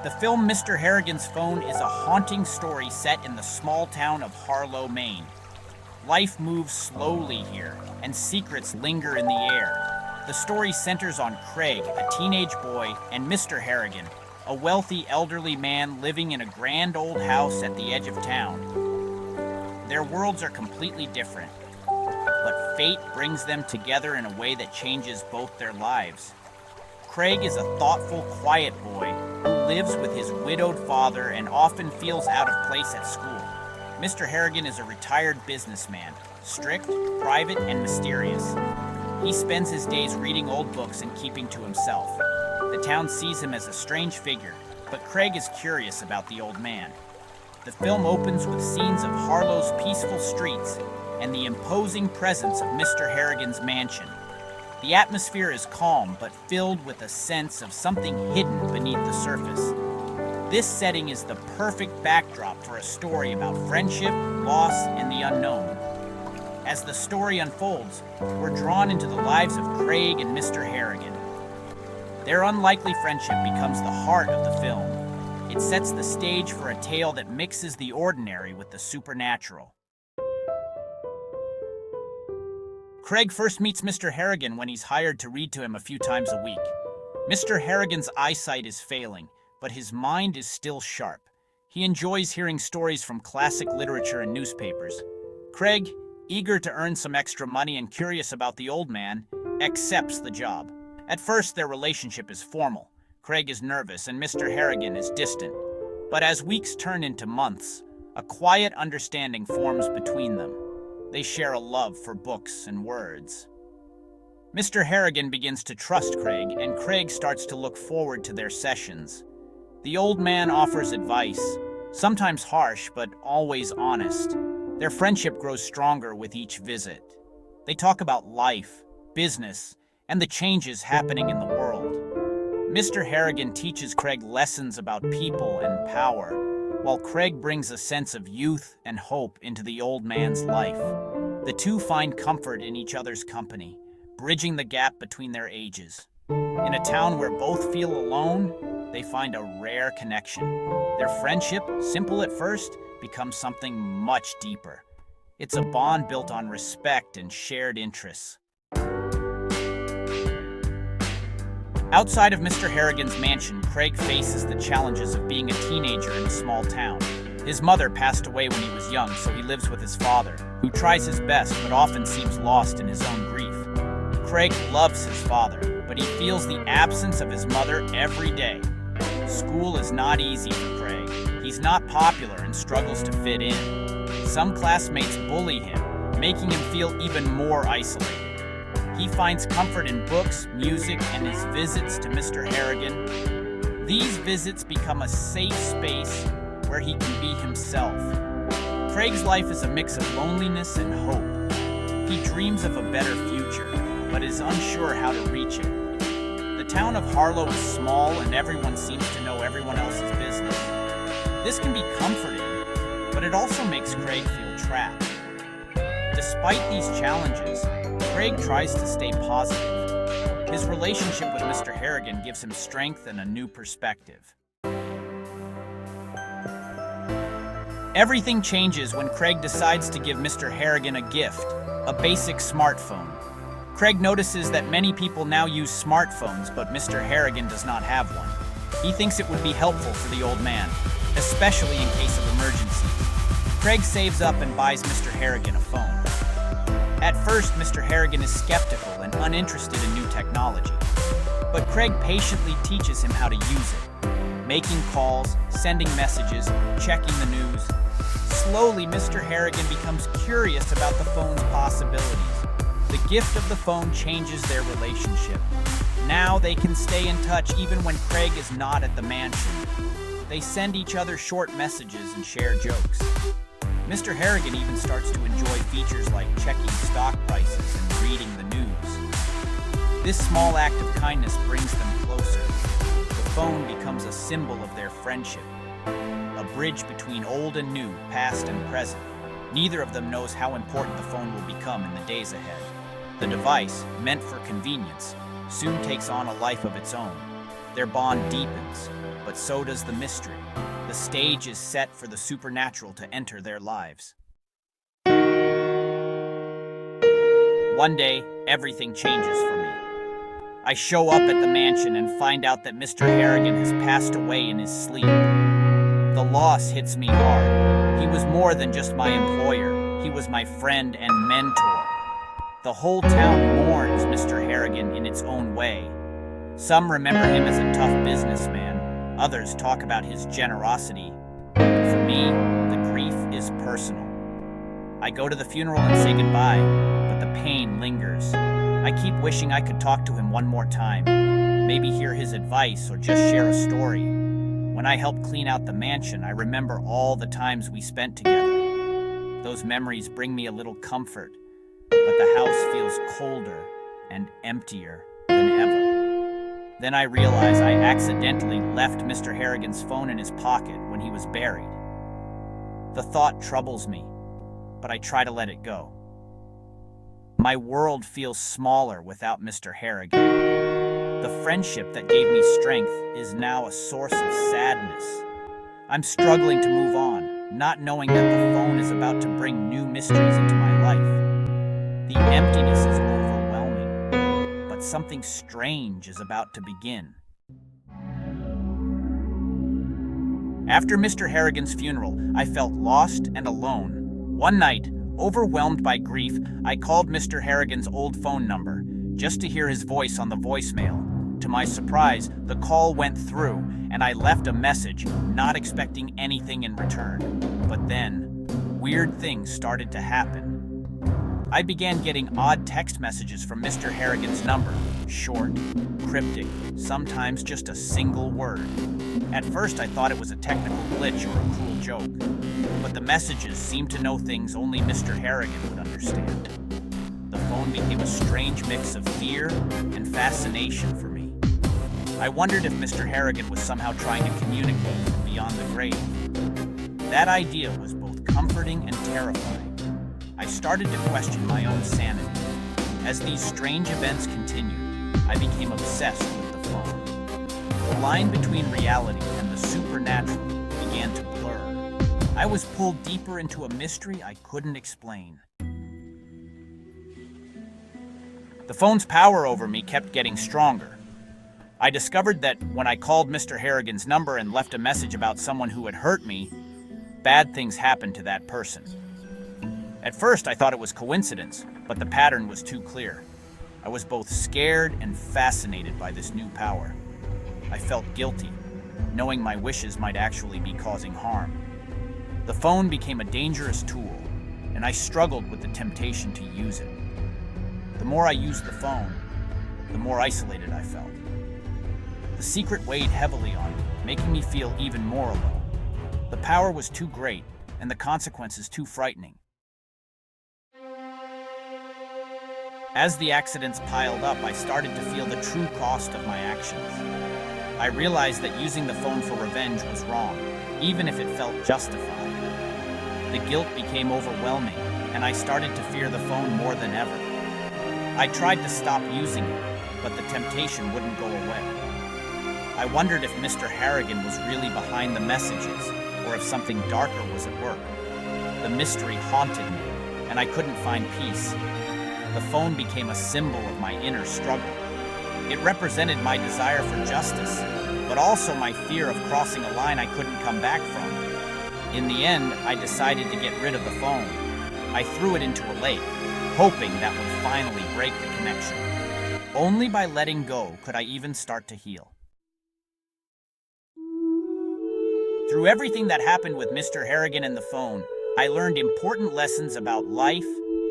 The film Mr. Harrigan's Phone is a haunting story set in the small town of Harlow, Maine. Life moves slowly here, and secrets linger in the air. The story centers on Craig, a teenage boy, and Mr. Harrigan, a wealthy elderly man living in a grand old house at the edge of town. Their worlds are completely different, but fate brings them together in a way that changes both their lives. Craig is a thoughtful, quiet boy who lives with his widowed father and often feels out of place at school. Mr. Harrigan is a retired businessman, strict, private, and mysterious. He spends his days reading old books and keeping to himself. The town sees him as a strange figure, but Craig is curious about the old man. The film opens with scenes of Harlow's peaceful streets and the imposing presence of Mr. Harrigan's mansion. The atmosphere is calm, but filled with a sense of something hidden beneath the surface. This setting is the perfect backdrop for a story about friendship, loss, and the unknown. As the story unfolds, we're drawn into the lives of Craig and Mr. Harrigan. Their unlikely friendship becomes the heart of the film. It sets the stage for a tale that mixes the ordinary with the supernatural. Craig first meets Mr. Harrigan when he's hired to read to him a few times a week. Mr. Harrigan's eyesight is failing, but his mind is still sharp. He enjoys hearing stories from classic literature and newspapers. Craig, eager to earn some extra money and curious about the old man, accepts the job. At first, their relationship is formal. Craig is nervous and Mr. Harrigan is distant. But as weeks turn into months, a quiet understanding forms between them. They share a love for books and words. Mr. Harrigan begins to trust Craig, and Craig starts to look forward to their sessions. The old man offers advice, sometimes harsh but always honest. Their friendship grows stronger with each visit. They talk about life, business, and the changes happening in the world. Mr. Harrigan teaches Craig lessons about people and power, while Craig brings a sense of youth and hope into the old man's life. The two find comfort in each other's company, bridging the gap between their ages. In a town where both feel alone, they find a rare connection. Their friendship, simple at first, becomes something much deeper. It's a bond built on respect and shared interests. Outside of Mr. Harrigan's mansion, Craig faces the challenges of being a teenager in a small town. His mother passed away when he was young, so he lives with his father, who tries his best but often seems lost in his own grief. Craig loves his father, but he feels the absence of his mother every day. School is not easy for Craig. He's not popular and struggles to fit in. Some classmates bully him, making him feel even more isolated. He finds comfort in books, music, and his visits to Mr. Harrigan. These visits become a safe space where he can be himself. Craig's life is a mix of loneliness and hope. He dreams of a better future, but is unsure how to reach it. The town of Harlow is small and everyone seems to know everyone else's business. This can be comforting, but it also makes Craig feel trapped. Despite these challenges, Craig tries to stay positive. His relationship with Mr. Harrigan gives him strength and a new perspective. Everything changes when Craig decides to give Mr. Harrigan a gift, a basic smartphone. Craig notices that many people now use smartphones, but Mr. Harrigan does not have one. He thinks it would be helpful for the old man, especially in case of emergency. Craig saves up and buys Mr. Harrigan a phone. At first, Mr. Harrigan is skeptical and uninterested in new technology. But Craig patiently teaches him how to use it, making calls, sending messages, checking the news. Slowly, Mr. Harrigan becomes curious about the phone's possibilities. The gift of the phone changes their relationship. Now they can stay in touch even when Craig is not at the mansion. They send each other short messages and share jokes. Mr. Harrigan even starts to enjoy features like checking stock prices and reading the news. This small act of kindness brings them closer. The phone becomes a symbol of their friendship, a bridge between old and new, past and present. Neither of them knows how important the phone will become in the days ahead. The device, meant for convenience, soon takes on a life of its own. Their bond deepens, but so does the mystery. The stage is set for the supernatural to enter their lives. One day, everything changes for me. I show up at the mansion and find out that Mr. Harrigan has passed away in his sleep. The loss hits me hard. He was more than just my employer. He was my friend and mentor. The whole town mourns Mr. Harrigan in its own way. Some remember him as a tough businessman. Others talk about his generosity. For me, the grief is personal. I go to the funeral and say goodbye, but the pain lingers. I keep wishing I could talk to him one more time, maybe hear his advice or just share a story. When I help clean out the mansion, I remember all the times we spent together. Those memories bring me a little comfort, but the house feels colder and emptier than ever. Then I realize I accidentally left Mr. Harrigan's phone in his pocket when he was buried. The thought troubles me, but I try to let it go. My world feels smaller without Mr. Harrigan. The friendship that gave me strength is now a source of sadness. I'm struggling to move on, not knowing that the phone is about to bring new mysteries into my life. The emptiness is overwhelming, but something strange is about to begin. After Mr. Harrigan's funeral, I felt lost and alone. One night, overwhelmed by grief, I called Mr. Harrigan's old phone number, just to hear his voice on the voicemail. To my surprise, the call went through, and I left a message, not expecting anything in return. But then, weird things started to happen. I began getting odd text messages from Mr. Harrigan's number, short, cryptic, sometimes just a single word. At first, I thought it was a technical glitch or a cruel joke, but the messages seemed to know things only Mr. Harrigan would understand. The phone became a strange mix of fear and fascination for me. I wondered if Mr. Harrigan was somehow trying to communicate from beyond the grave. That idea was both comforting and terrifying. I started to question my own sanity. As these strange events continued, I became obsessed with the phone. The line between reality and the supernatural began to blur. I was pulled deeper into a mystery I couldn't explain. The phone's power over me kept getting stronger. I discovered that when I called Mr. Harrigan's number and left a message about someone who had hurt me, bad things happened to that person. At first, I thought it was coincidence, but the pattern was too clear. I was both scared and fascinated by this new power. I felt guilty, knowing my wishes might actually be causing harm. The phone became a dangerous tool, and I struggled with the temptation to use it. The more I used the phone, the more isolated I felt. The secret weighed heavily on me, making me feel even more alone. The power was too great, and the consequences too frightening. As the accidents piled up, I started to feel the true cost of my actions. I realized that using the phone for revenge was wrong, even if it felt justified. The guilt became overwhelming, and I started to fear the phone more than ever. I tried to stop using it, but the temptation wouldn't go away. I wondered if Mr. Harrigan was really behind the messages, or if something darker was at work. The mystery haunted me, and I couldn't find peace. The phone became a symbol of my inner struggle. It represented my desire for justice, but also my fear of crossing a line I couldn't come back from. In the end, I decided to get rid of the phone. I threw it into a lake, hoping that would finally break the connection. Only by letting go could I even start to heal. Through everything that happened with Mr. Harrigan and the phone, I learned important lessons about life,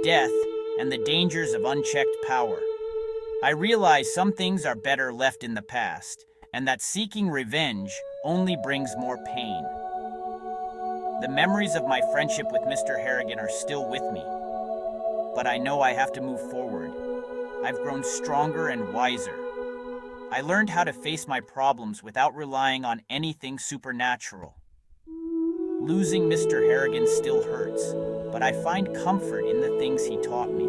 death, and the dangers of unchecked power. I realized some things are better left in the past, and that seeking revenge only brings more pain. The memories of my friendship with Mr. Harrigan are still with me, but I know I have to move forward. I've grown stronger and wiser. I learned how to face my problems without relying on anything supernatural. Losing Mr. Harrigan still hurts, but I find comfort in the things he taught me.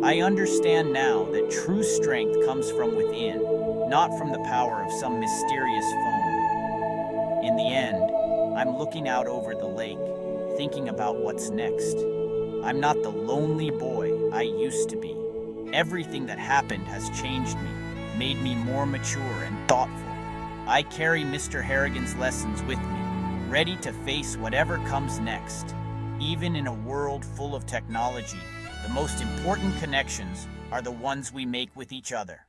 I understand now that true strength comes from within, not from the power of some mysterious phone. In the end, I'm looking out over the lake, thinking about what's next. I'm not the lonely boy I used to be. Everything that happened has changed me, made me more mature and thoughtful. I carry Mr. Harrigan's lessons with me, ready to face whatever comes next. Even in a world full of technology, the most important connections are the ones we make with each other.